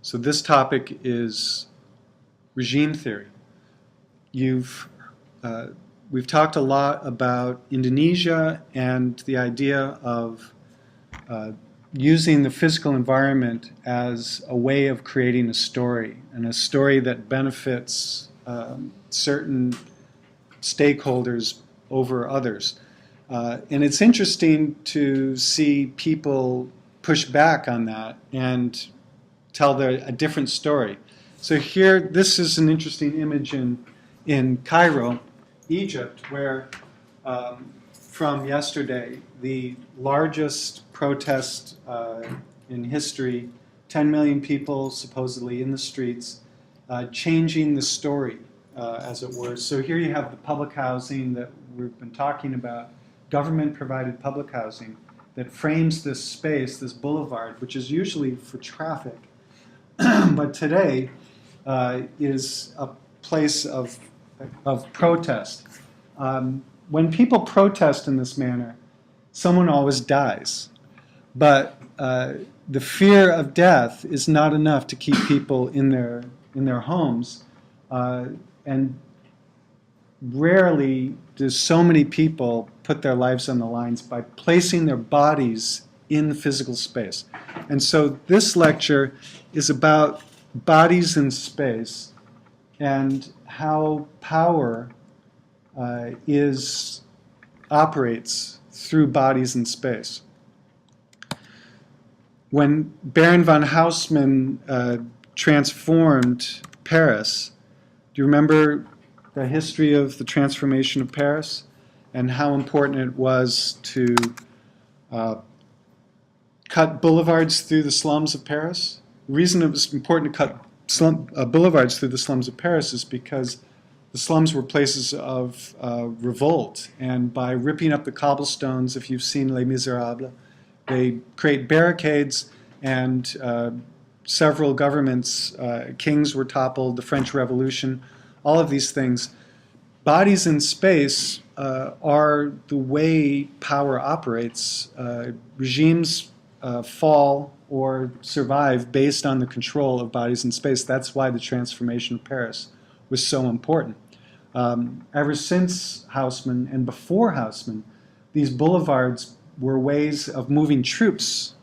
So this topic is regime theory. We've talked a lot about Indonesia and the idea of using the physical environment as a way of creating a story, and a story that benefits certain stakeholders over others. And it's interesting to see people push back on that and tell a different story. So here, this is an interesting image in Cairo, Egypt, where from yesterday, the largest protest in history, 10 million people supposedly in the streets, changing the story, as it were. So here you have the public housing that we've been talking about, government-provided public housing that frames this space, this boulevard, which is usually for traffic, but today is a place of protest. When people protest in this manner, someone always dies. But the fear of death is not enough to keep people in their homes. And rarely do so many people put their lives on the lines by placing their bodies in the physical space. And so this lecture is about bodies in space and how power operates through bodies in space. When Baron von Haussmann transformed Paris, do you remember the history of the transformation of Paris and how important it was to cut boulevards through the slums of Paris? The reason it was important to cut boulevards through the slums of Paris is because the slums were places of revolt, and by ripping up the cobblestones, if you've seen Les Miserables, they create barricades, and several governments, kings were toppled, the French Revolution, all of these things. Bodies in space are the way power operates. Regimes fall or survive based on the control of bodies in space. That's why the transformation of Paris was so important. Ever since Haussmann and before Haussmann, these boulevards were ways of moving troops'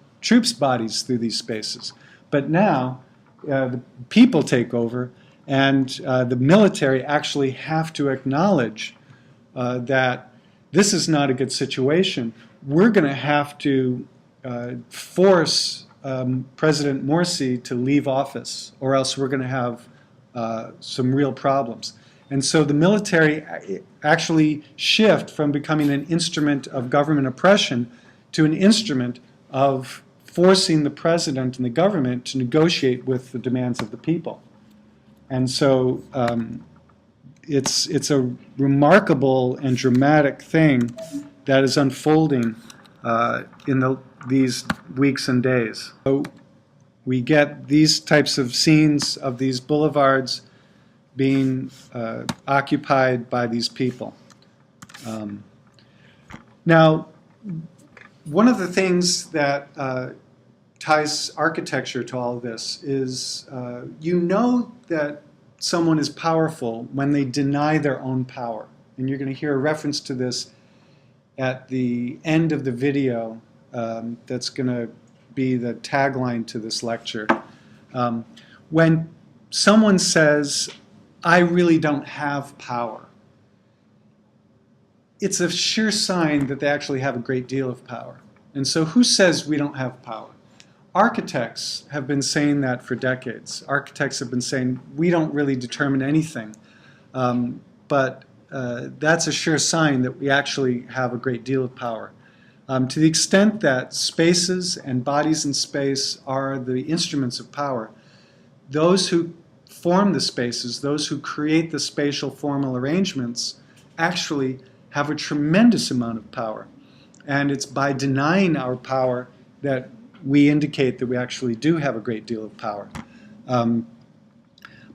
bodies through these spaces. But now the people take over, and the military actually have to acknowledge that this is not a good situation. We're going to have to force President Morsi to leave office, or else we're going to have some real problems. And so the military actually shift from becoming an instrument of government oppression to an instrument of forcing the president and the government to negotiate with the demands of the people. And so it's a remarkable and dramatic thing that is unfolding in these weeks and days. So we get these types of scenes of these boulevards being occupied by these people. Now, one of the things that ties architecture to all of this is you know that someone is powerful when they deny their own power. And you're going to hear a reference to this at the end of the video that's going to be the tagline to this lecture. When someone says, "I really don't have power," it's a sure sign that they actually have a great deal of power. And so who says we don't have power? Architects have been saying that for decades. Architects have been saying we don't really determine anything. But that's a sure sign that we actually have a great deal of power. To the extent that spaces and bodies in space are the instruments of power, those who form the spaces, those who create the spatial formal arrangements, actually have a tremendous amount of power. And it's by denying our power that we indicate that we actually do have a great deal of power.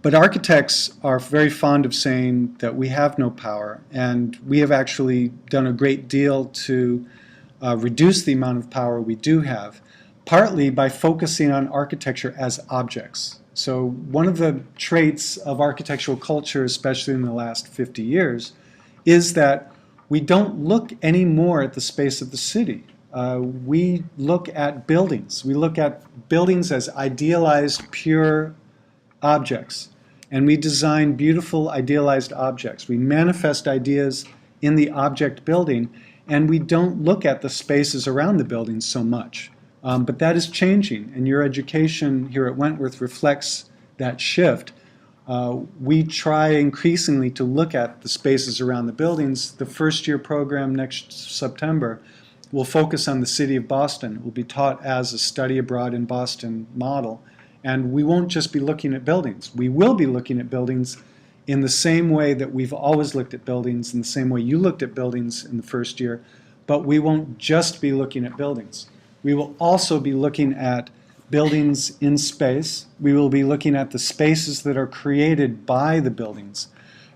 But architects are very fond of saying that we have no power, and we have actually done a great deal to reduce the amount of power we do have. partly by focusing on architecture as objects. So one of the traits of architectural culture, especially in the last 50 years, is that we don't look anymore at the space of the city. We look at buildings. We look at buildings as idealized, pure objects. And we design beautiful, idealized objects. We manifest ideas in the object building, and we don't look at the spaces around the buildings so much. But that is changing, and your education here at Wentworth reflects that shift. We try increasingly to look at the spaces around the buildings. The first-year program next September will focus on the city of Boston. It will be taught as a study abroad in Boston model. And we won't just be looking at buildings. We will be looking at buildings in the same way that we've always looked at buildings, in the same way you looked at buildings in the first year. But we won't just be looking at buildings. We will also be looking at buildings in space. We will be looking at the spaces that are created by the buildings.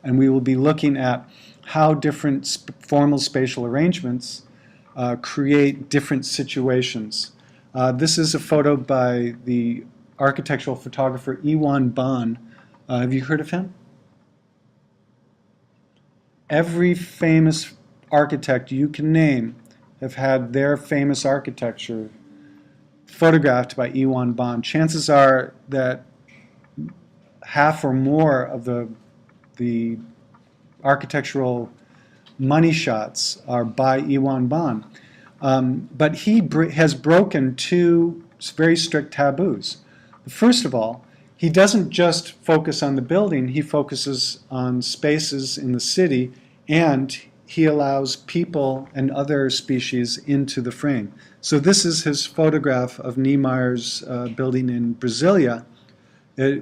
And we will be looking at how different formal spatial arrangements create different situations. This is a photo by the architectural photographer Iwan Ban. Have you heard of him? Every famous architect you can name have had their famous architecture photographed by Iwan Ban. Chances are that half or more of the architectural money shots are by Iwan Ban. But he has broken two very strict taboos. First of all, he doesn't just focus on the building, he focuses on spaces in the city, and he allows people and other species into the frame. So this is his photograph of Niemeyer's building in Brasilia,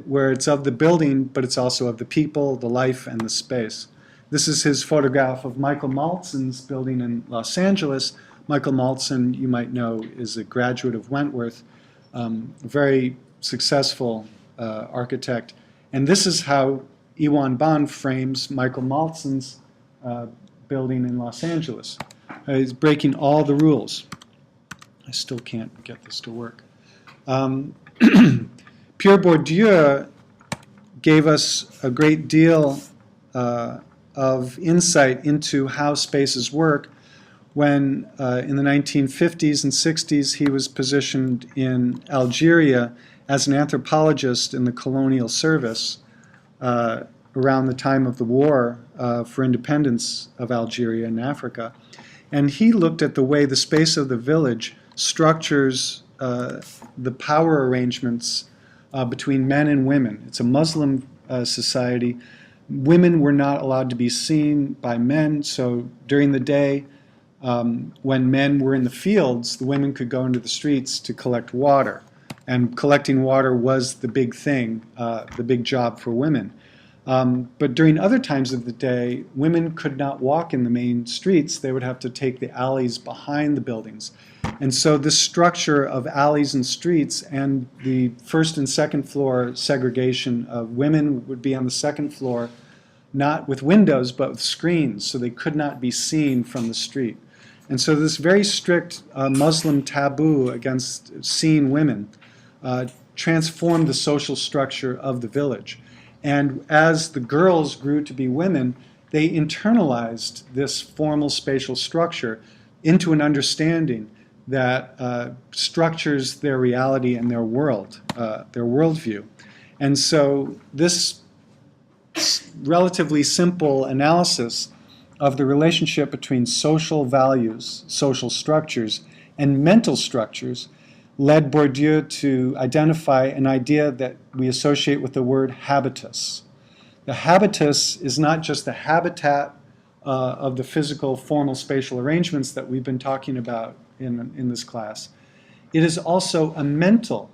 where it's of the building, but it's also of the people, the life, and the space. This is his photograph of Michael Maltzon's building in Los Angeles. Michael Maltzon, you might know, is a graduate of Wentworth, very successful architect. And this is how Iwan Ban frames Michael Maltzon's building in Los Angeles. He's breaking all the rules. I still can't get this to work. Pierre Bourdieu gave us a great deal of insight into how spaces work when in the 1950s and 60s he was positioned in Algeria as an anthropologist in the colonial service around the time of the war for independence of Algeria and Africa. And he looked at the way the space of the village structures the power arrangements between men and women. It's a Muslim society. Women were not allowed to be seen by men, so during the day, when men were in the fields, the women could go into the streets to collect water. And collecting water was the big thing, the big job for women. But during other times of the day, women could not walk in the main streets. They would have to take the alleys behind the buildings. And so this structure of alleys and streets and the first and second floor segregation of women would be on the second floor, not with windows, but with screens, so they could not be seen from the street. And so this very strict Muslim taboo against seeing women transformed the social structure of the village. And as the girls grew to be women, they internalized this formal spatial structure into an understanding that structures their reality and their world, their worldview. And so this relatively simple analysis of the relationship between social values, social structures, and mental structures led Bourdieu to identify an idea that we associate with the word habitus. The habitus is not just the habitat of the physical formal spatial arrangements that we've been talking about in this class. It is also a mental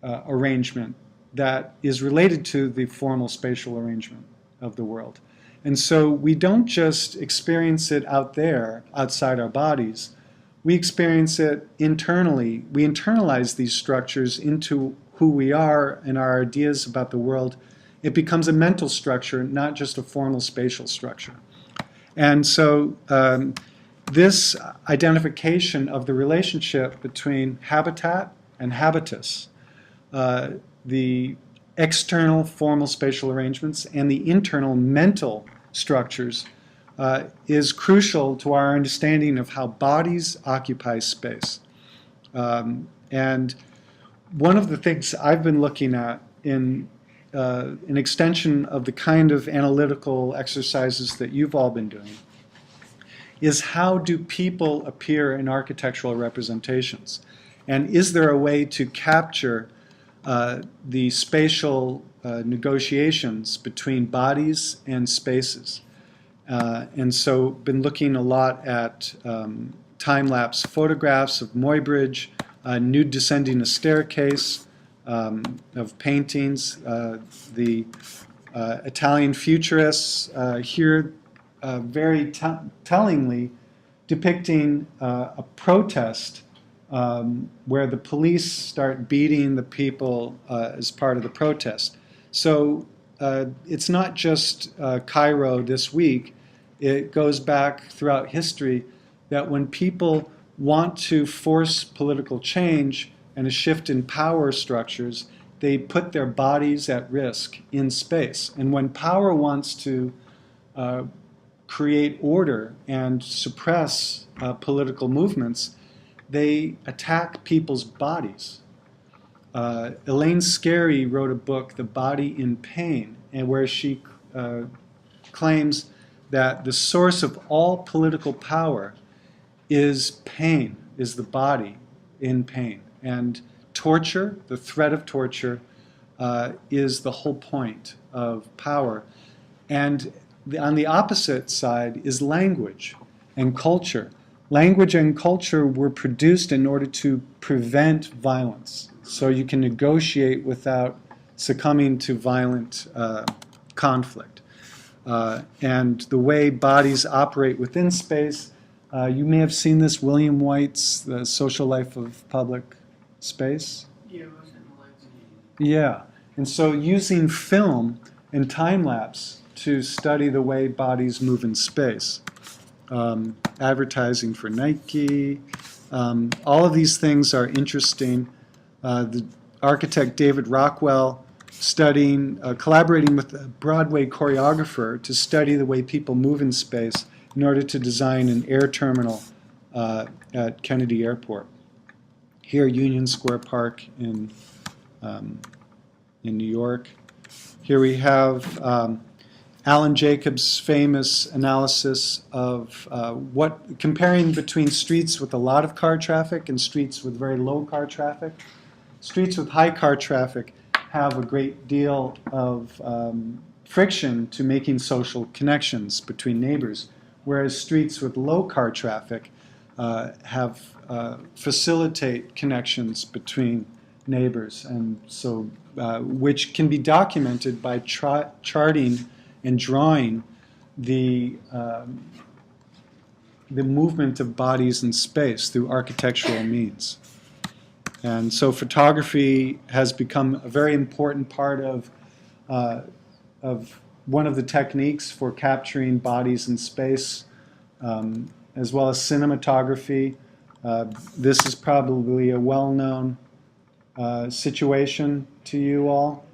arrangement that is related to the formal spatial arrangement of the world. And so we don't just experience it out there, outside our bodies. We experience it internally. We internalize these structures into who we are and our ideas about the world. It becomes a mental structure, not just a formal spatial structure. And so this identification of the relationship between habitat and habitus, the external formal spatial arrangements and the internal mental structures, is crucial to our understanding of how bodies occupy space. And one of the things I've been looking at in an extension of the kind of analytical exercises that you've all been doing is how do people appear in architectural representations? And is there a way to capture the spatial negotiations between bodies and spaces? And so been looking a lot at time-lapse photographs of Muybridge, nude descending a staircase, of paintings. The Italian futurists here very tellingly depicting a protest where the police start beating the people as part of the protest. So it's not just Cairo this week. It goes back throughout history that when people want to force political change and a shift in power structures, they put their bodies at risk in space. And when power wants to create order and suppress political movements, they attack people's bodies. Elaine Scarry wrote a book, The Body in Pain, and where she claims that the source of all political power is pain, is the body in pain. And torture, the threat of torture, is the whole point of power. And on the opposite side is language and culture. Language and culture were produced in order to prevent violence, so you can negotiate without succumbing to violent conflict. And the way bodies operate within space, you may have seen this, William White's The Social Life of Public Space. Yeah, it was in the legacy. Yeah, and so using film and time-lapse to study the way bodies move in space. Advertising for Nike, all of these things are interesting. The architect David Rockwell collaborating with a Broadway choreographer to study the way people move in space in order to design an air terminal at Kennedy Airport. Here, Union Square Park in New York. Here we have Alan Jacobs' famous analysis of comparing between streets with a lot of car traffic and streets with very low car traffic. Streets with high car traffic have a great deal of friction to making social connections between neighbors, whereas streets with low car traffic facilitate connections between neighbors, and so which can be documented by charting and drawing the movement of bodies in space through architectural means. And so photography has become a very important part of one of the techniques for capturing bodies in space, as well as cinematography. This is probably a well-known situation to you all.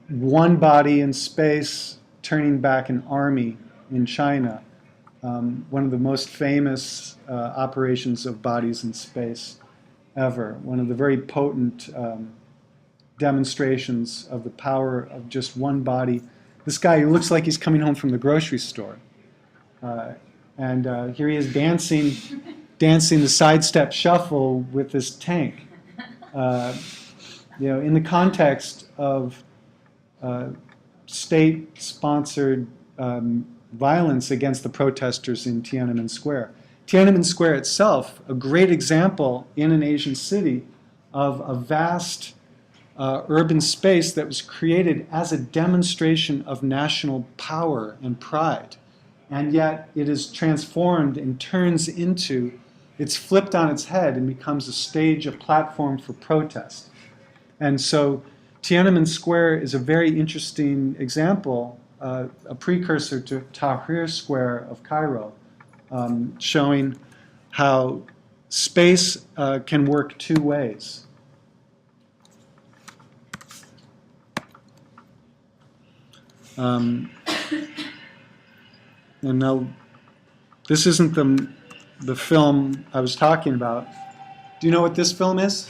One body in space turning back an army in China. One of the most famous operations of bodies in space ever. One of the very potent demonstrations of the power of just one body. This guy looks like he's coming home from the grocery store. And here he is dancing the sidestep shuffle with this tank. In the context of state-sponsored violence against the protesters in Tiananmen Square. Tiananmen Square itself, a great example in an Asian city of a vast urban space that was created as a demonstration of national power and pride. And yet it is transformed and turns into, it's flipped on its head and becomes a stage, a platform for protest. And so Tiananmen Square is a very interesting example, a precursor to Tahrir Square of Cairo, showing how space can work two ways. And now, this isn't the film I was talking about. Do you know what this film is?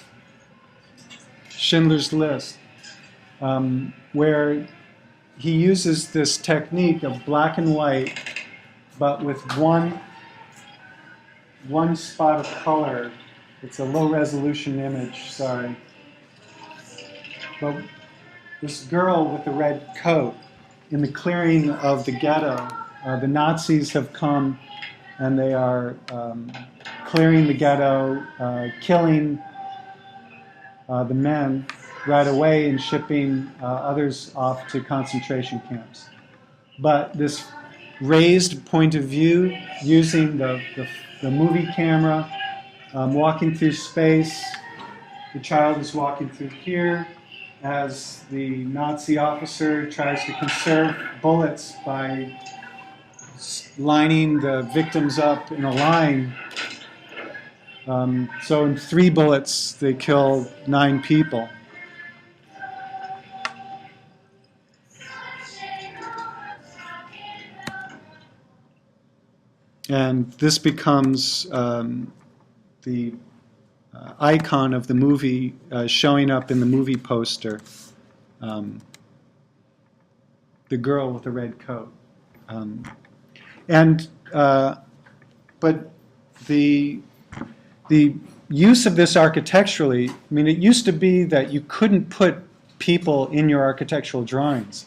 Schindler's List, where he uses this technique of black and white, but with one spot of color. It's a low-resolution image, sorry. But this girl with the red coat in the clearing of the ghetto, the Nazis have come and they are clearing the ghetto, killing the men right away and shipping others off to concentration camps. But this raised point of view, using the movie camera, walking through space, the child is walking through here as the Nazi officer tries to conserve bullets by lining the victims up in a line. So in 3 bullets, they kill 9 people. And this becomes the icon of the movie showing up in the movie poster, the girl with the red coat. But the use of this architecturally, I mean, it used to be that you couldn't put people in your architectural drawings.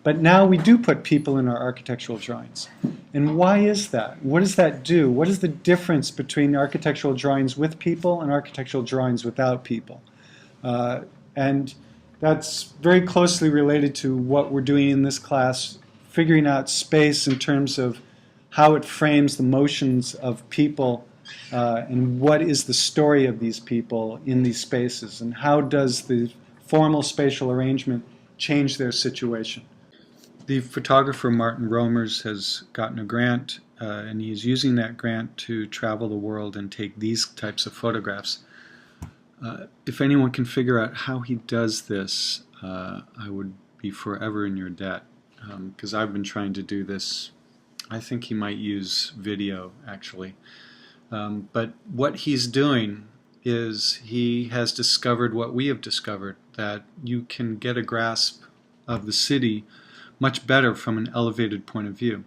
But now we do put people in our architectural drawings. And why is that? What does that do? What is the difference between architectural drawings with people and architectural drawings without people? And that's very closely related to what we're doing in this class, figuring out space in terms of how it frames the motions of people and what is the story of these people in these spaces, and how does the formal spatial arrangement change their situation. The photographer Martin Romers has gotten a grant, and he is using that grant to travel the world and take these types of photographs. If anyone can figure out how he does this, I would be forever in your debt, because I've been trying to do this. I think he might use video, actually. But what he's doing is he has discovered what we have discovered, that you can get a grasp of the city much better from an elevated point of view.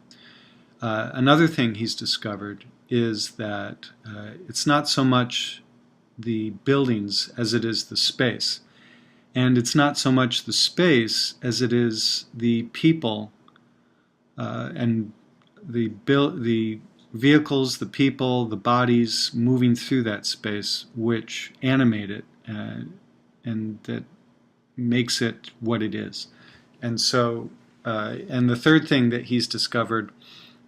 Another thing he's discovered is that it's not so much the buildings as it is the space. And it's not so much the space as it is the people and the vehicles, the people, the bodies moving through that space which animate it and that makes it what it is. And so and the third thing that he's discovered,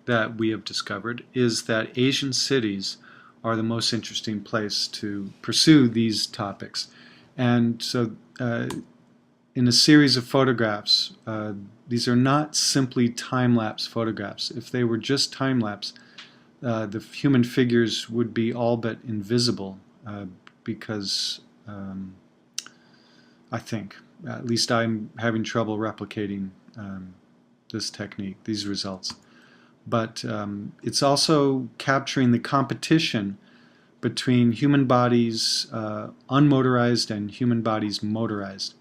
that we have discovered, is that Asian cities are the most interesting place to pursue these topics. And so in a series of photographs, these are not simply time-lapse photographs. If they were just time-lapse, the human figures would be all but invisible because I think, at least I'm having trouble replicating this technique, these results. But it's also capturing the competition between human bodies unmotorized and human bodies motorized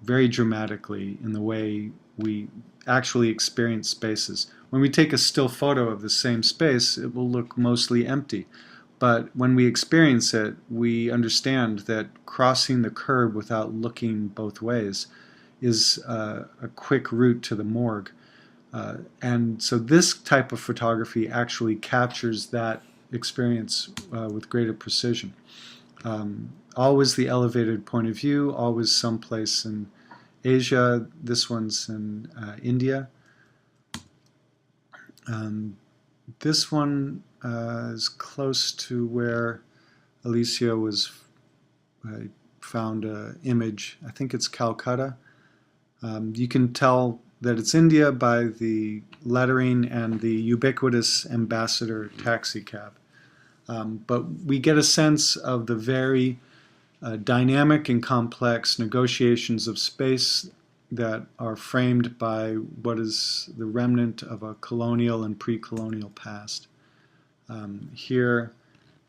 very dramatically in the way we actually experience spaces. When we take a still photo of the same space, it will look mostly empty. But when we experience it, we understand that crossing the curb without looking both ways is a quick route to the morgue. And so this type of photography actually captures that experience with greater precision. Always the elevated point of view, always someplace in Asia. This one's in India. This one is close to where Alicia was found an image. I think it's Calcutta. You can tell that it's India by the lettering and the ubiquitous ambassador taxi cab. But we get a sense of the very dynamic and complex negotiations of space that are framed by what is the remnant of a colonial and pre-colonial past. Here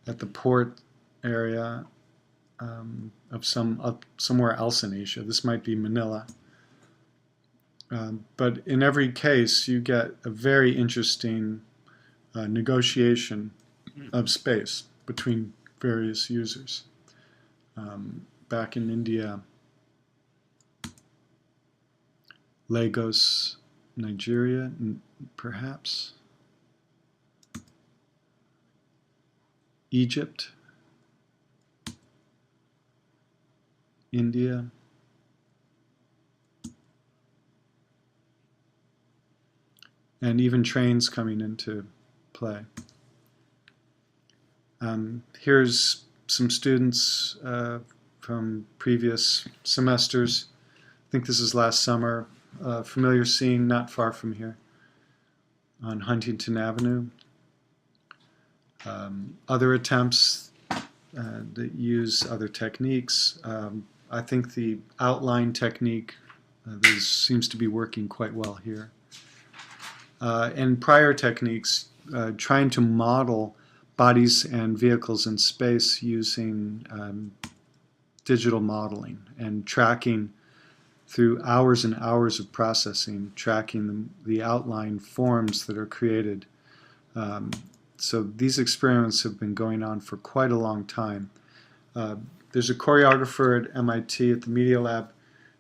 at the port area of somewhere else in Asia, this might be Manila. But in every case, you get a very interesting negotiation of space between various users. Back in India, Lagos, Nigeria, perhaps, Egypt, India, and even trains coming into play. Here's some students from previous semesters. I think this is last summer. Familiar scene not far from here on Huntington Avenue. Other attempts that use other techniques. I think the outline technique seems to be working quite well here. And prior techniques, trying to model bodies and vehicles in space using digital modeling and tracking through hours and hours of processing, tracking the outline forms that are created. So these experiments have been going on for quite a long time. There's a choreographer at MIT at the Media Lab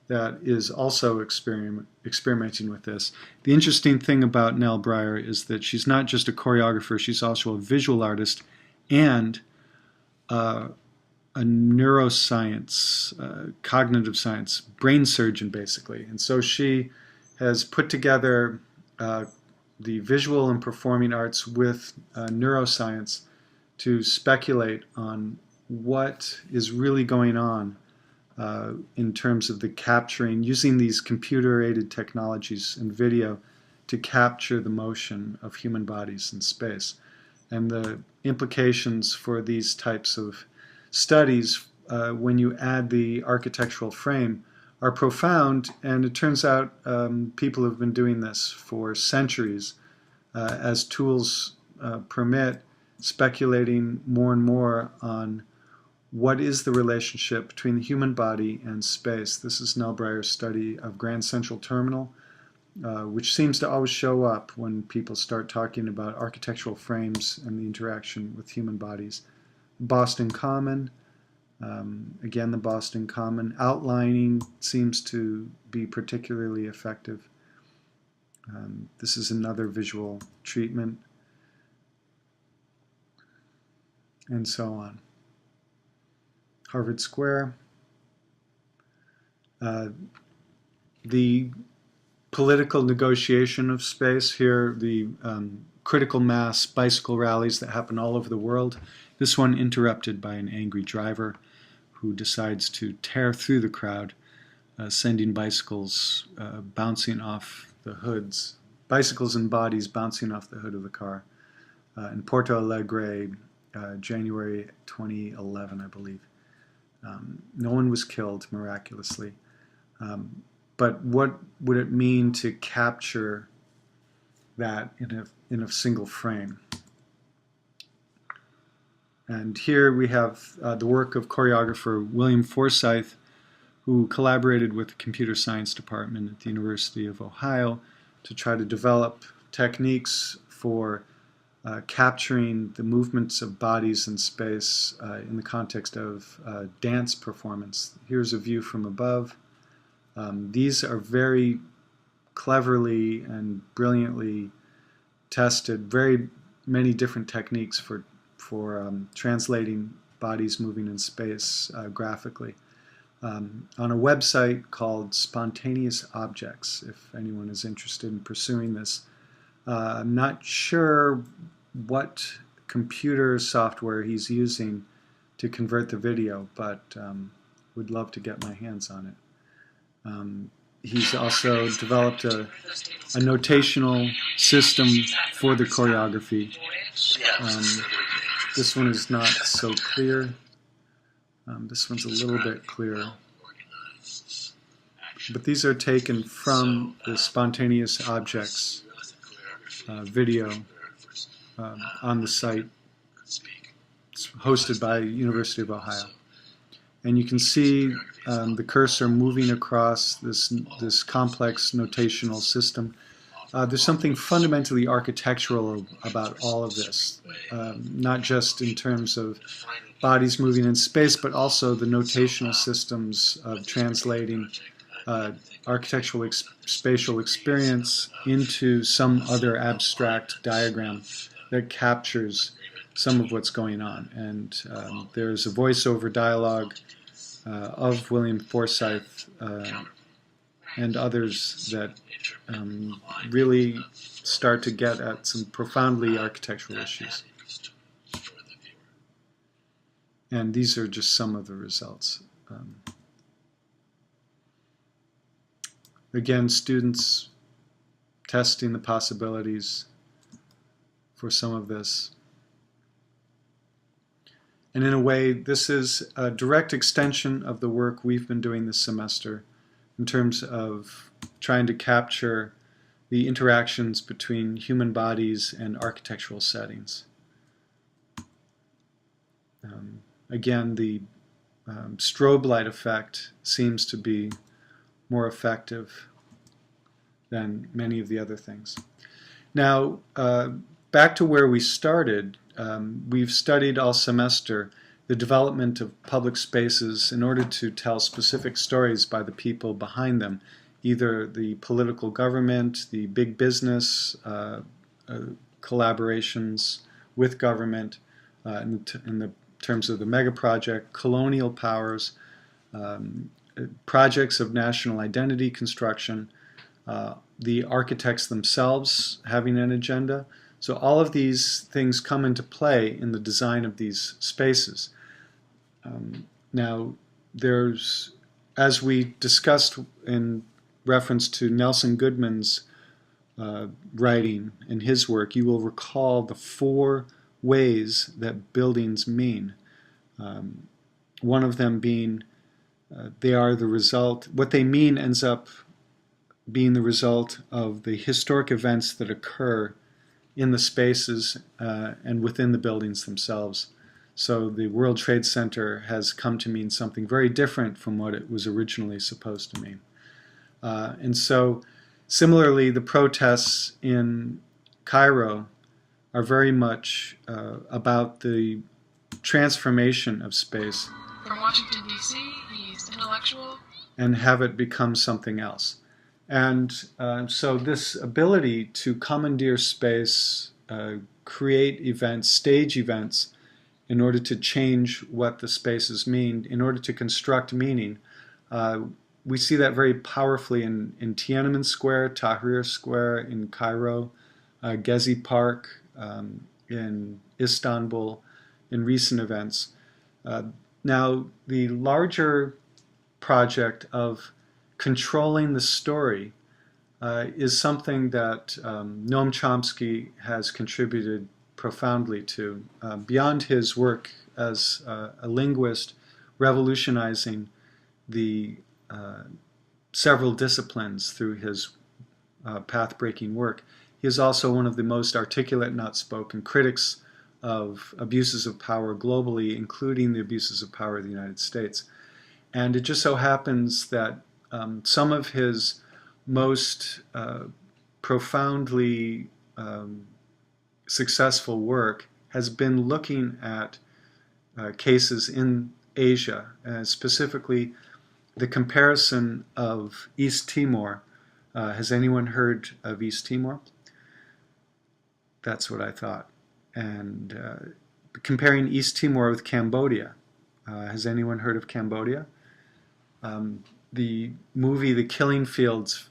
that is also experimenting with this. The interesting thing about Nell Breyer is that she's not just a choreographer, she's also a visual artist and a neuroscience, cognitive science, brain surgeon basically. And so she has put together the visual and performing arts with neuroscience to speculate on what is really going on in terms of the capturing, using these computer-aided technologies and video to capture the motion of human bodies in space. And the implications for these types of studies, when you add the architectural frame, are profound, and it turns out people have been doing this for centuries as tools permit, speculating more and more on what is the relationship between the human body and space. This is Nell Breyer's study of Grand Central Terminal, which seems to always show up when people start talking about architectural frames and the interaction with human bodies. Boston Common, again the Boston Common. Outlining seems to be particularly effective. This is another visual treatment, and so on. Harvard Square. The political negotiation of space here, the critical mass bicycle rallies that happen all over the world. This one interrupted by an angry driver who decides to tear through the crowd, sending bicycles bouncing off the hoods, bicycles and bodies bouncing off the hood of the car. In Porto Alegre, January 2011, I believe. No one was killed, miraculously. But what would it mean to capture that in a single frame? And here we have the work of choreographer William Forsythe, who collaborated with the computer science department at the University of Ohio to try to develop techniques for capturing the movements of bodies in space in the context of dance performance. Here's a view from above. These are very cleverly and brilliantly tested, very many different techniques for translating bodies moving in space graphically. On a website called Spontaneous Objects, if anyone is interested in pursuing this. I'm not sure what computer software he's using to convert the video, but would love to get my hands on it. he's also developed a notational system for the choreography. This one is not so clear. This one's a little bit clearer. But these are taken from the Spontaneous Objects video on the site. It's hosted by University of Ohio. And you can see the cursor moving across this complex notational system. There's something fundamentally architectural about all of this, not just in terms of bodies moving in space, but also the notational systems of translating architectural spatial experience into some other abstract diagram that captures some of what's going on. And there's a voiceover dialogue of William Forsythe and others that really start to get at some profoundly architectural issues. And these are just some of the results. Again, students testing the possibilities for some of this. And in a way, this is a direct extension of the work we've been doing this semester in terms of trying to capture the interactions between human bodies and architectural settings. Again, the strobe light effect seems to be more effective than many of the other things. Now, back to where we started, we've studied all semester the development of public spaces in order to tell specific stories by the people behind them, either the political government, the big business collaborations with government in the terms of the mega project, colonial powers, projects of national identity construction, the architects themselves having an agenda. So all of these things come into play in the design of these spaces. Now, there's, as we discussed in reference to Nelson Goodman's writing in his work, you will recall the 4 ways that buildings mean. One of them being they are the result, what they mean ends up being the result of the historic events that occur in the spaces and within the buildings themselves. So the World Trade Center has come to mean something very different from what it was originally supposed to mean. And so similarly, the protests in Cairo are very much about the transformation of space. From Washington, D.C., he's intellectual. And have it become something else. And so this ability to commandeer space, create events, stage events, in order to change what the spaces mean, in order to construct meaning, we see that very powerfully in Tiananmen Square, Tahrir Square in Cairo, Gezi Park in Istanbul, in recent events. Now, the larger project of controlling the story is something that Noam Chomsky has contributed profoundly to, beyond his work as a linguist revolutionizing the several disciplines through his path-breaking work. He is also one of the most articulate and outspoken critics of abuses of power globally, including the abuses of power of the United States. And it just so happens that some of his most profoundly successful work has been looking at cases in Asia, specifically the comparison of East Timor. Has anyone heard of East Timor? That's what I thought. And comparing East Timor with Cambodia. Has anyone heard of Cambodia? The movie The Killing Fields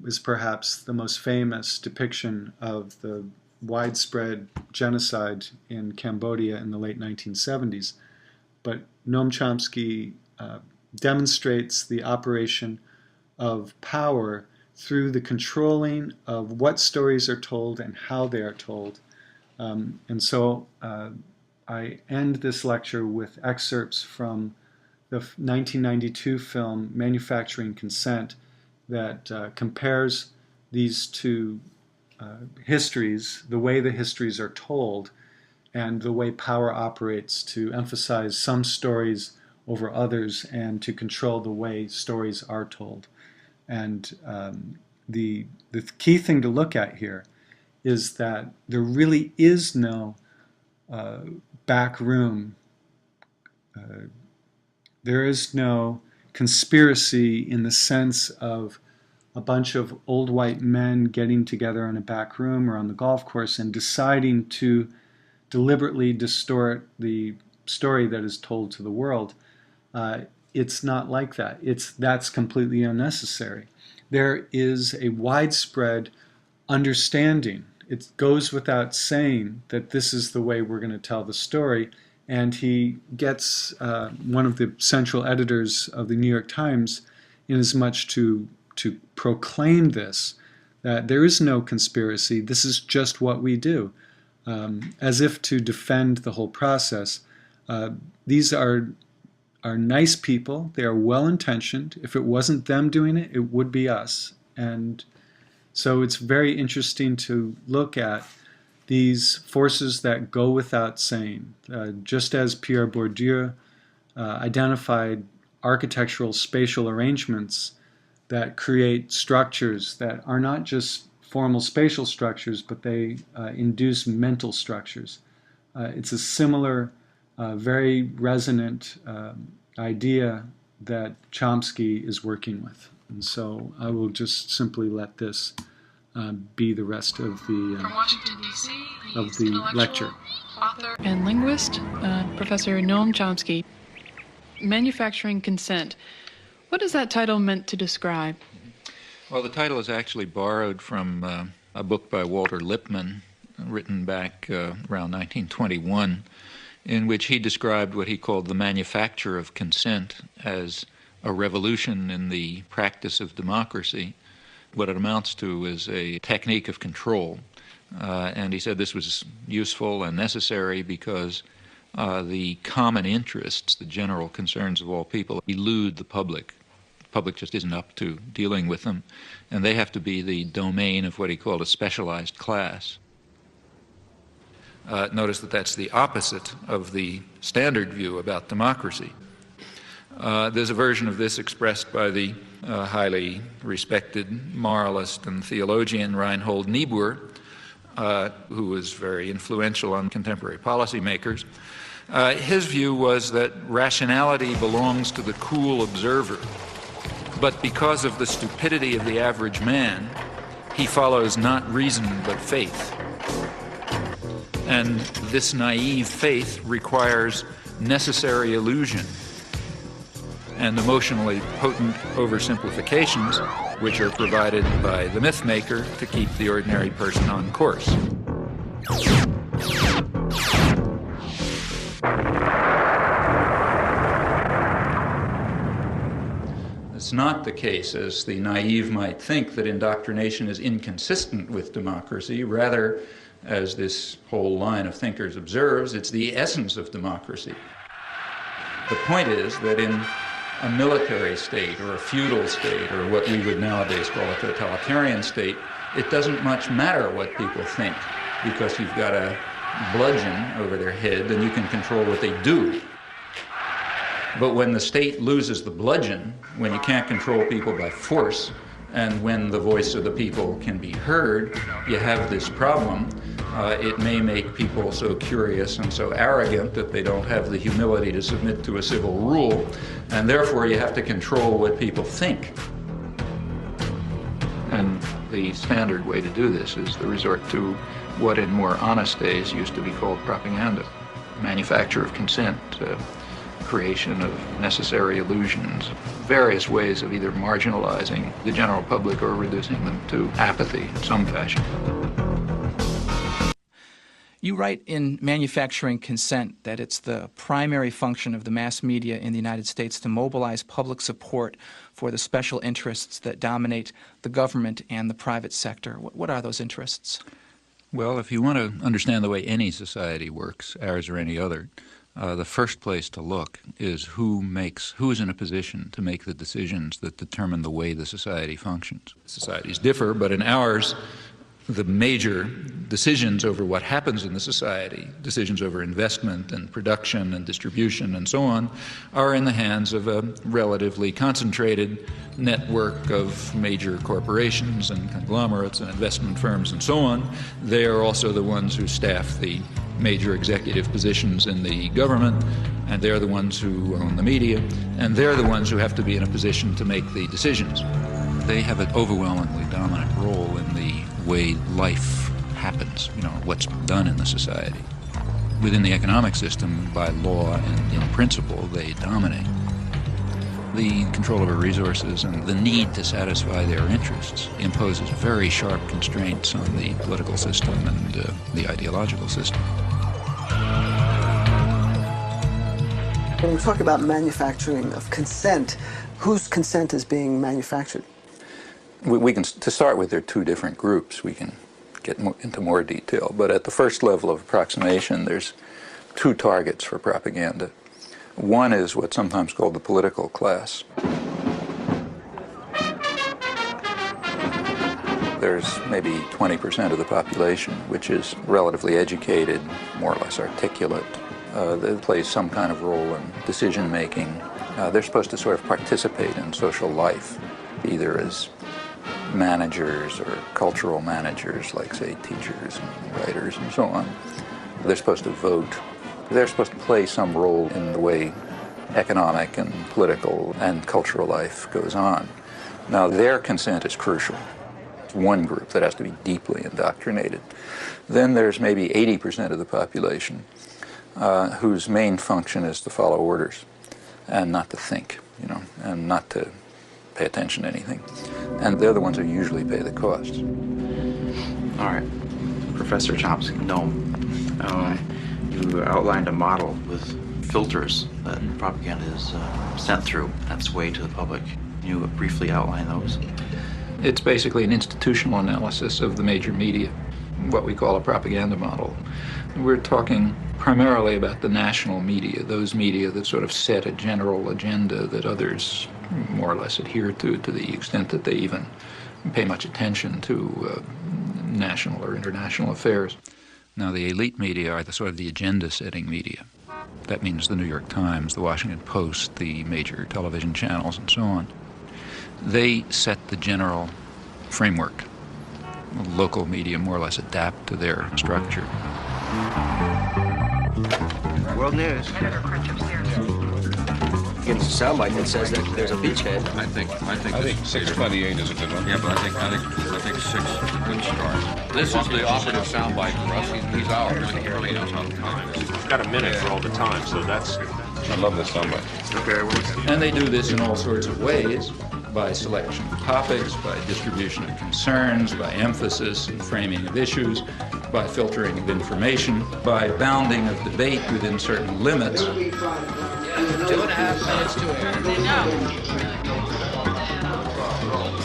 is perhaps the most famous depiction of the widespread genocide in Cambodia in the late 1970s. But Noam Chomsky demonstrates the operation of power through the controlling of what stories are told and how they are told. And so I end this lecture with excerpts from the 1992 film Manufacturing Consent that compares these two histories, the way the histories are told, and the way power operates to emphasize some stories over others and to control the way stories are told. And the key thing to look at here is that there really is no back room. There is no conspiracy in the sense of a bunch of old white men getting together in a back room or on the golf course and deciding to deliberately distort the story that is told to the world. It's not like that. That's completely unnecessary. There is a widespread understanding. It goes without saying that this is the way we're going to tell the story. And he gets one of the central editors of the New York Times in as much to proclaim this, that there is no conspiracy, this is just what we do, as if to defend the whole process. These are nice people, they are well-intentioned. If it wasn't them doing it, it would be us. And so it's very interesting to look at these forces that go without saying. Just as Pierre Bourdieu identified architectural spatial arrangements that create structures that are not just formal spatial structures, but they induce mental structures. It's a similar, very resonant idea that Chomsky is working with. And so I will just simply let this be the rest of the From Washington, D.C., he's intellectual, lecture. author, and linguist, Professor Noam Chomsky. Manufacturing Consent. What is that title meant to describe? Well, the title is actually borrowed from a book by Walter Lippmann, written back around 1921, in which he described what he called the manufacture of consent as a revolution in the practice of democracy. What it amounts to is a technique of control. And he said this was useful and necessary because the common interests, the general concerns of all people, elude the public. The public just isn't up to dealing with them, and they have to be the domain of what he called a specialized class. Notice that that's the opposite of the standard view about democracy. There's a version of this expressed by the highly respected moralist and theologian Reinhold Niebuhr, who was very influential on contemporary policymakers. His view was that rationality belongs to the cool observer, but because of the stupidity of the average man, he follows not reason but faith. And this naive faith requires necessary illusion and emotionally potent oversimplifications, which are provided by the myth maker to keep the ordinary person on course. It's not the case, as the naive might think, that indoctrination is inconsistent with democracy. Rather, as this whole line of thinkers observes, it's the essence of democracy. The point is that in a military state or a feudal state or what we would nowadays call a totalitarian state, it doesn't much matter what people think because you've got a bludgeon over their head and you can control what they do. But when the state loses the bludgeon, when you can't control people by force, and when the voice of the people can be heard, you have this problem. It may make people so curious and so arrogant that they don't have the humility to submit to a civil rule, and therefore you have to control what people think. And the standard way to do this is the resort to what in more honest days used to be called propaganda, manufacture of consent, creation of necessary illusions, various ways of either marginalizing the general public or reducing them to apathy in some fashion. You write in Manufacturing Consent that it's the primary function of the mass media in the United States to mobilize public support for the special interests that dominate the government and the private sector. What are those interests? Well, if you want to understand the way any society works, ours or any other, the first place to look is who is in a position to make the decisions that determine the way the society functions. Societies differ, but in ours, the major decisions over what happens in the society, decisions over investment and production and distribution and so on, are in the hands of a relatively concentrated network of major corporations and conglomerates and investment firms and so on. They are also the ones who staff the major executive positions in the government, and they're the ones who own the media, and they're the ones who have to be in a position to make the decisions. They have an overwhelmingly dominant role in the way life happens, what's done in the society. Within the economic system, by law and in principle, they dominate. The control over resources and the need to satisfy their interests imposes very sharp constraints on the political system and the ideological system. When we talk about manufacturing of consent, whose consent is being manufactured? We can, to start with, there are two different groups. We can get into more detail, but at the first level of approximation, there's two targets for propaganda. One is what's sometimes called the political class. There's maybe 20% of the population which is relatively educated, more or less articulate. They play some kind of role in decision making. They're supposed to sort of participate in social life, either as managers or cultural managers, like, say, teachers and writers and so on. They're supposed to vote. They're supposed to play some role in the way economic and political and cultural life goes on. Now, their consent is crucial. It's one group that has to be deeply indoctrinated. Then there's maybe 80% of the population whose main function is to follow orders and not to think, and not to pay attention to anything. And they're the ones who usually pay the costs. All right. Professor Chomsky, you outlined a model with filters that propaganda is sent through, that's way to the public. Can you briefly outline those? It's basically an institutional analysis of the major media, what we call a propaganda model. We're talking primarily about the national media, those media that sort of set a general agenda that others more or less adhere to the extent that they even pay much attention to national or international affairs. Now, the elite media are the sort of the agenda-setting media. That means the New York Times, the Washington Post, the major television channels, and so on. They set the general framework. Local media more or less adapt to their structure. World News. Gives a soundbite that says that there's a beachhead. I think 628 is a good one. Yeah, but I think 6 is a good start. This is the operative soundbite for us. He's out. He really knows how to time. He's got a minute for all the time, so that's. I love this soundbite. Okay, And they do this in all sorts of ways, by selection of topics, by distribution of concerns, by emphasis and framing of issues, by filtering of information, by bounding of debate within certain limits. 2.5 minutes to air. No.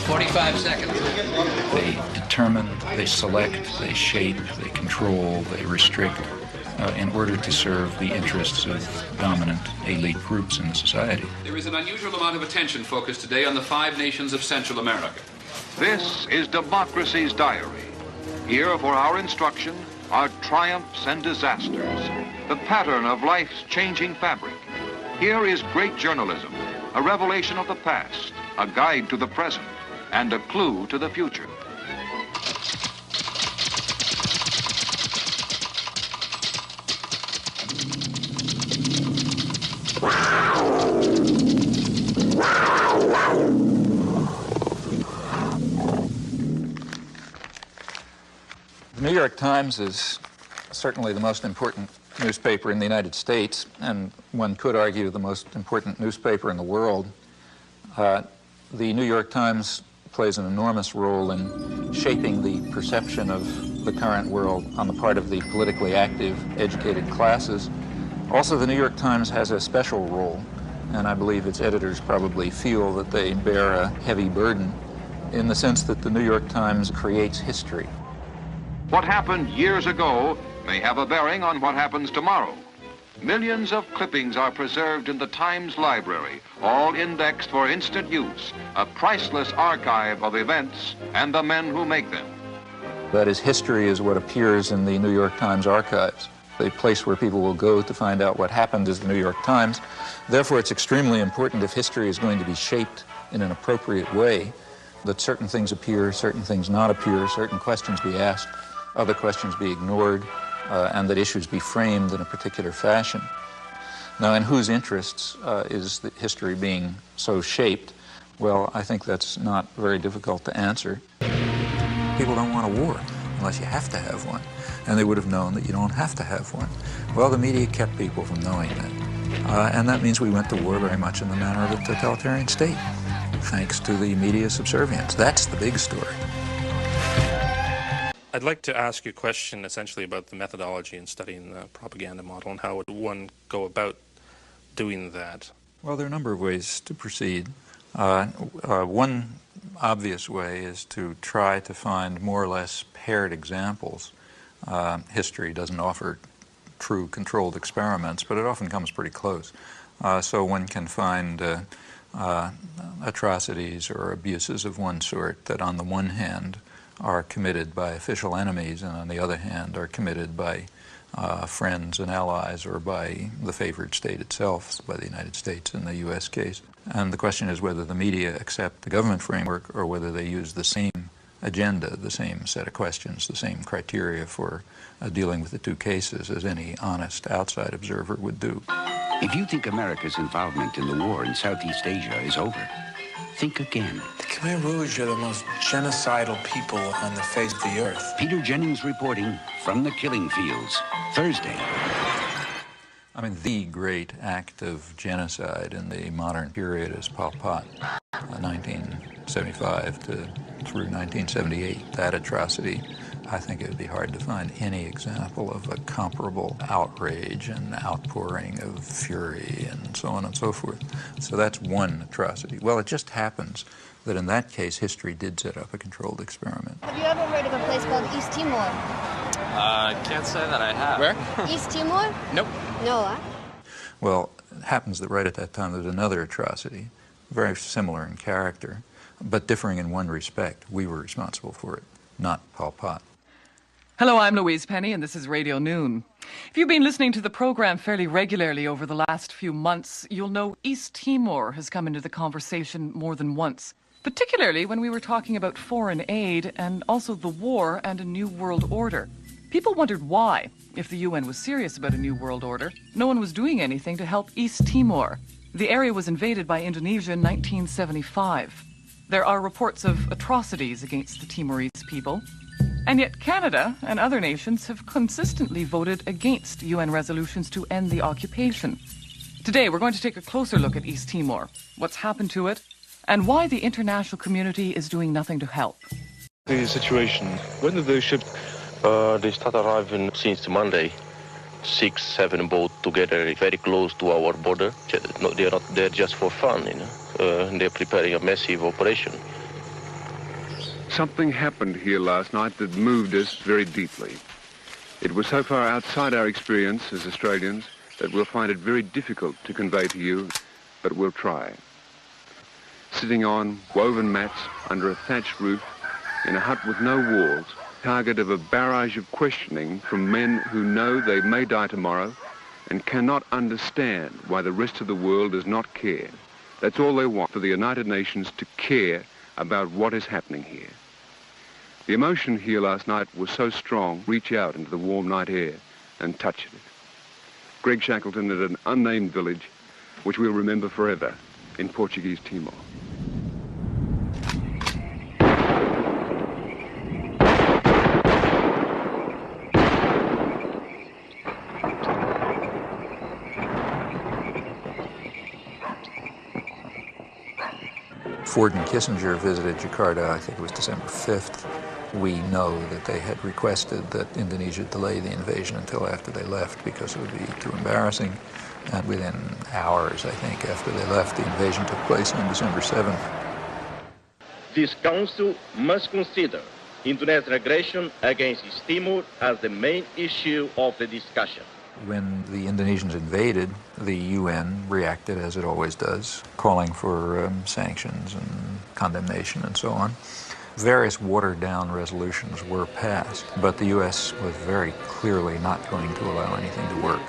45 seconds. They determine, they select, they shape, they control, they restrict in order to serve the interests of dominant elite groups in society. There is an unusual amount of attention focused today on the 5 nations of Central America. This is Democracy's Diary. Here for our instruction are triumphs and disasters, the pattern of life's changing fabric. Here is great journalism, a revelation of the past, a guide to the present, and a clue to the future. The New York Times is certainly the most important newspaper in the United States, and one could argue the most important newspaper in the world. The New York Times plays an enormous role in shaping the perception of the current world on the part of the politically active, educated classes. Also, the New York Times has a special role, and I believe its editors probably feel that they bear a heavy burden in the sense that the New York Times creates history. What happened years ago may have a bearing on what happens tomorrow. Millions of clippings are preserved in the Times library, all indexed for instant use, a priceless archive of events and the men who make them. That is, history is what appears in the New York Times archives. The place where people will go to find out what happened is the New York Times. Therefore, it's extremely important, if history is going to be shaped in an appropriate way, that certain things appear, certain things not appear, certain questions be asked, other questions be ignored, and that issues be framed in a particular fashion. Now, in whose interests is the history being so shaped? Well, I think that's not very difficult to answer. People don't want a war unless you have to have one, and they would have known that you don't have to have one. Well, the media kept people from knowing that, and that means we went to war very much in the manner of a totalitarian state, thanks to the media subservience. That's the big story. I'd like to ask you a question essentially about the methodology in studying the propaganda model and how would one go about doing that? Well, there are a number of ways to proceed. One obvious way is to try to find more or less paired examples. History doesn't offer true controlled experiments, but it often comes pretty close. So one can find atrocities or abuses of one sort that on the one hand are committed by official enemies and on the other hand are committed by friends and allies or by the favored state itself, by the United States in the U.S. case. And the question is whether the media accept the government framework or whether they use the same agenda, the same set of questions, the same criteria for dealing with the two cases as any honest outside observer would do. If you think America's involvement in the war in Southeast Asia is over, think again. The Khmer Rouge are the most genocidal people on the face of the earth. Peter Jennings reporting from the killing fields, Thursday. I mean, the great act of genocide in the modern period is Pol Pot, 1975 through 1978. That atrocity, I think it would be hard to find any example of a comparable outrage and outpouring of fury and so on and so forth. So that's one atrocity. Well, it just happens that in that case, history did set up a controlled experiment. Have you ever heard of a place called East Timor? Can't say that I have. Where? East Timor? Nope. No, huh? Well, it happens that right at that time there was another atrocity, very similar in character, but differing in one respect. We were responsible for it, not Pol Pot. Hello, I'm Louise Penny, and this is Radio Noon. If you've been listening to the program fairly regularly over the last few months, you'll know East Timor has come into the conversation more than once, particularly when we were talking about foreign aid and also the war and a new world order. People wondered why, if the UN was serious about a new world order, no one was doing anything to help East Timor. The area was invaded by Indonesia in 1975. There are reports of atrocities against the Timorese people. And yet Canada and other nations have consistently voted against UN resolutions to end the occupation. Today, we're going to take a closer look at East Timor, what's happened to it, and why the international community is doing nothing to help. The situation, when the ship, they start arriving since Monday, 6, 7 boats together, very close to our border. They are not there just for fun, you know. They're preparing a massive operation. Something happened here last night that moved us very deeply. It was so far outside our experience as Australians that we'll find it very difficult to convey to you, but we'll try. Sitting on woven mats under a thatched roof in a hut with no walls, target of a barrage of questioning from men who know they may die tomorrow and cannot understand why the rest of the world does not care. That's all they want, for the United Nations to care about what is happening here. The emotion here last night was so strong, reach out into the warm night air and touch it. Greg Shackleton at an unnamed village, which we'll remember forever, in Portuguese Timor. Ford and Kissinger visited Jakarta, I think it was December 5th, We know that they had requested that Indonesia delay the invasion until after they left because it would be too embarrassing. And within hours, I think, after they left, the invasion took place on December 7th. This Council must consider Indonesian aggression against East Timor as the main issue of the discussion. When the Indonesians invaded, the UN reacted as it always does, calling for sanctions and condemnation and so on. Various watered-down resolutions were passed, but the U.S. was very clearly not going to allow anything to work.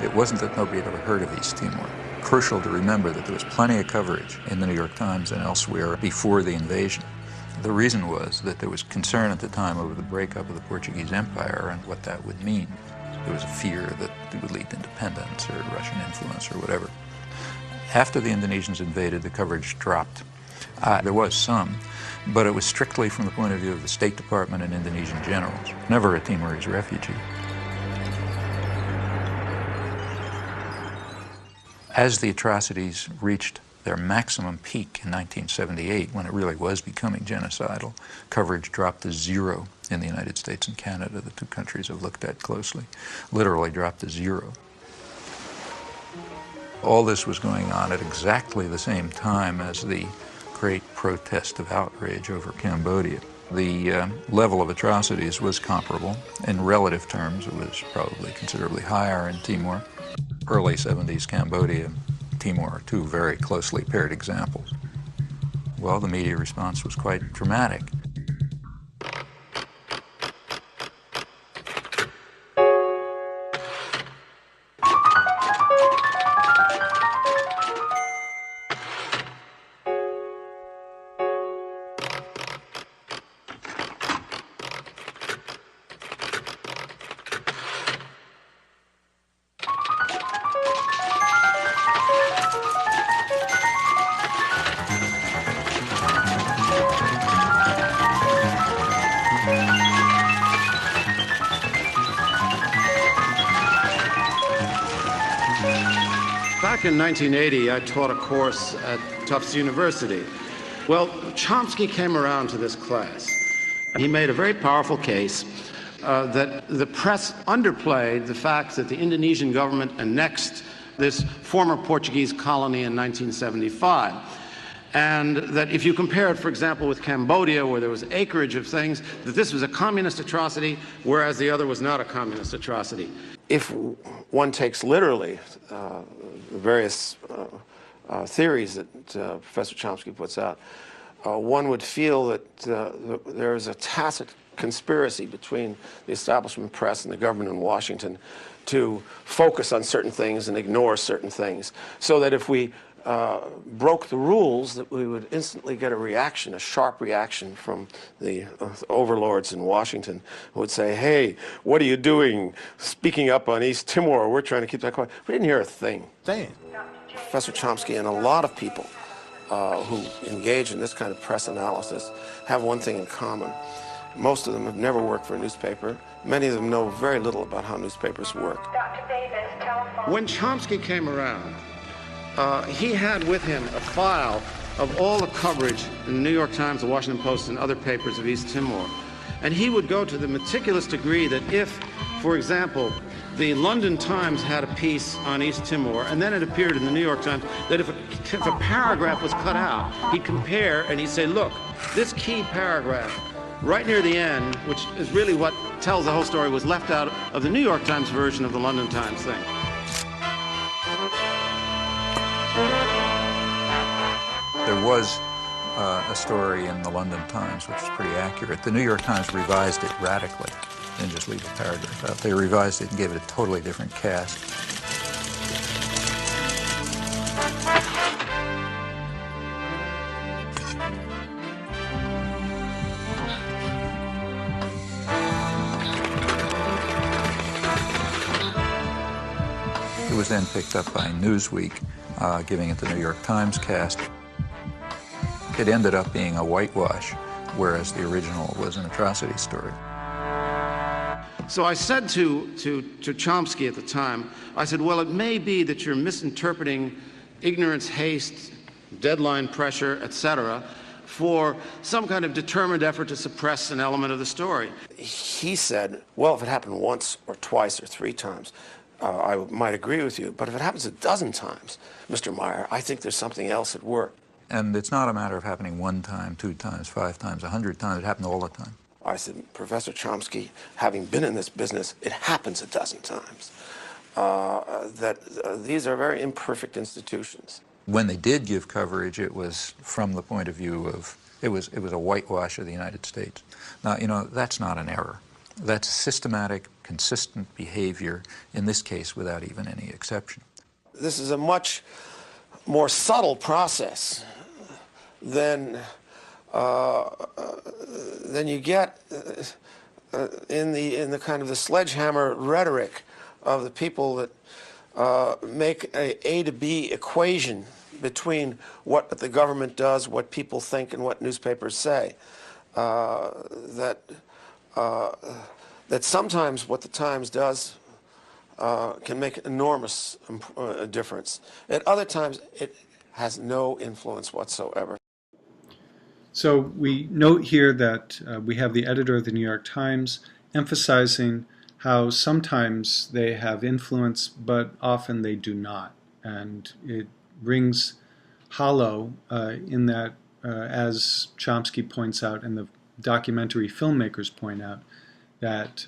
It wasn't that nobody had ever heard of East Timor. Crucial to remember that there was plenty of coverage in the New York Times and elsewhere before the invasion. The reason was that there was concern at the time over the breakup of the Portuguese Empire and what that would mean. There was a fear that it would lead to independence or Russian influence or whatever. After the Indonesians invaded, the coverage dropped. There was some, but it was strictly from the point of view of the State Department and Indonesian generals, never a Timorese refugee. As the atrocities reached their maximum peak in 1978, when it really was becoming genocidal, coverage dropped to zero in the United States and Canada. The two countries I've looked at closely literally dropped to zero. All this was going on at exactly the same time as the great protest of outrage over Cambodia. The level of atrocities was comparable. In relative terms, it was probably considerably higher in Timor. Early 70s Cambodia, Timor are two very closely paired examples. Well, the media response was quite dramatic. Back in 1980, I taught a course at Tufts University. Well, Chomsky came around to this class. He made a very powerful case that the press underplayed the fact that the Indonesian government annexed this former Portuguese colony in 1975. And that if you compare it, for example, with Cambodia, where there was acreage of things, that this was a communist atrocity, whereas the other was not a communist atrocity. If one takes literally the various theories that Professor Chomsky puts out, one would feel that there is a tacit conspiracy between the establishment press and the government in Washington to focus on certain things and ignore certain things, so that if we broke the rules, that we would instantly get a reaction, a sharp reaction from the overlords in Washington, who would say, hey, what are you doing speaking up on East Timor? We're trying to keep that quiet. We didn't hear a thing. Professor Chomsky and a lot of people who engage in this kind of press analysis have one thing in common. Most of them have never worked for a newspaper. Many of them know very little about how newspapers work. When Chomsky came around, he had with him a file of all the coverage in the New York Times, the Washington Post, and other papers of East Timor. And he would go to the meticulous degree that if, for example, the London Times had a piece on East Timor, and then it appeared in the New York Times, that if a paragraph was cut out, he'd compare and he'd say, look, this key paragraph right near the end, which is really what tells the whole story, was left out of the New York Times version of the London Times thing. There was a story in the London Times which was pretty accurate. The New York Times revised it radically. They didn't just leave a paragraph out. They revised it and gave it a totally different cast. It was then picked up by Newsweek, giving it the New York Times cast. It ended up being a whitewash, whereas the original was an atrocity story. So I said to Chomsky at the time, I said, well, it may be that you're misinterpreting ignorance, haste, deadline pressure, etc., for some kind of determined effort to suppress an element of the story. He said, well, if it happened once or twice or 3 times, I might agree with you. But if it happens a dozen times, Mr. Meyer, I think there's something else at work. And it's not a matter of happening 1 time, 2 times, 5 times, 100 times. It happened all the time. I said, Professor Chomsky, having been in this business, it happens a dozen times. These are very imperfect institutions. When they did give coverage, it was from the point of view of, it was a whitewash of the United States. Now, you know, that's not an error. That's systematic, consistent behavior, in this case, without even any exception. This is a much more subtle process than you get in the kind of the sledgehammer rhetoric of the people that make a to B equation between what the government does, what people think, and what newspapers say. That sometimes what the Times does can make an enormous difference. At other times, it has no influence whatsoever. So we note here that we have the editor of the New York Times emphasizing how sometimes they have influence, but often they do not. And it rings hollow in that, as Chomsky points out and the documentary filmmakers point out, that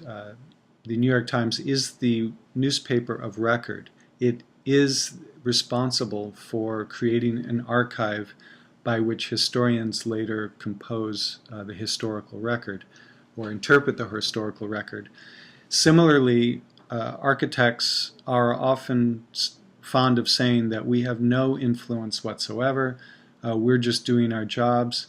the New York Times is the newspaper of record. It is responsible for creating an archive by which historians later compose the historical record or interpret the historical record. Similarly, architects are often fond of saying that we have no influence whatsoever, we're just doing our jobs.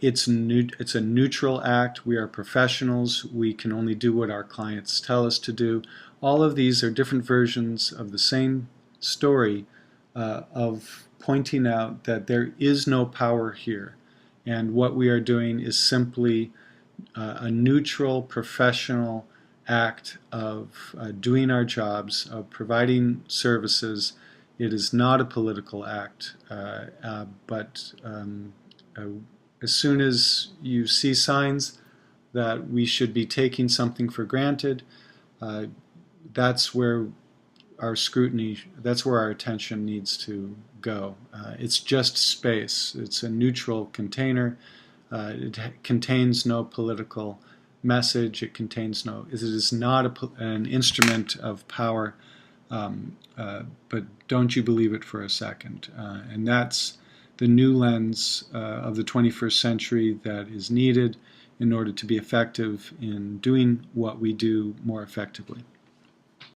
It's a neutral act, we are professionals, we can only do what our clients tell us to do. All of these are different versions of the same story of pointing out that there is no power here, and what we are doing is simply a neutral, professional act of doing our jobs, of providing services. It is not a political act, but as soon as you see signs that we should be taking something for granted, that's where our scrutiny, that's where our attention needs to go. It's just space. It's a neutral container. It contains no political message. It contains no, it is not an instrument of power, but don't you believe it for a second. And that's the new lens of the 21st century that is needed in order to be effective in doing what we do more effectively.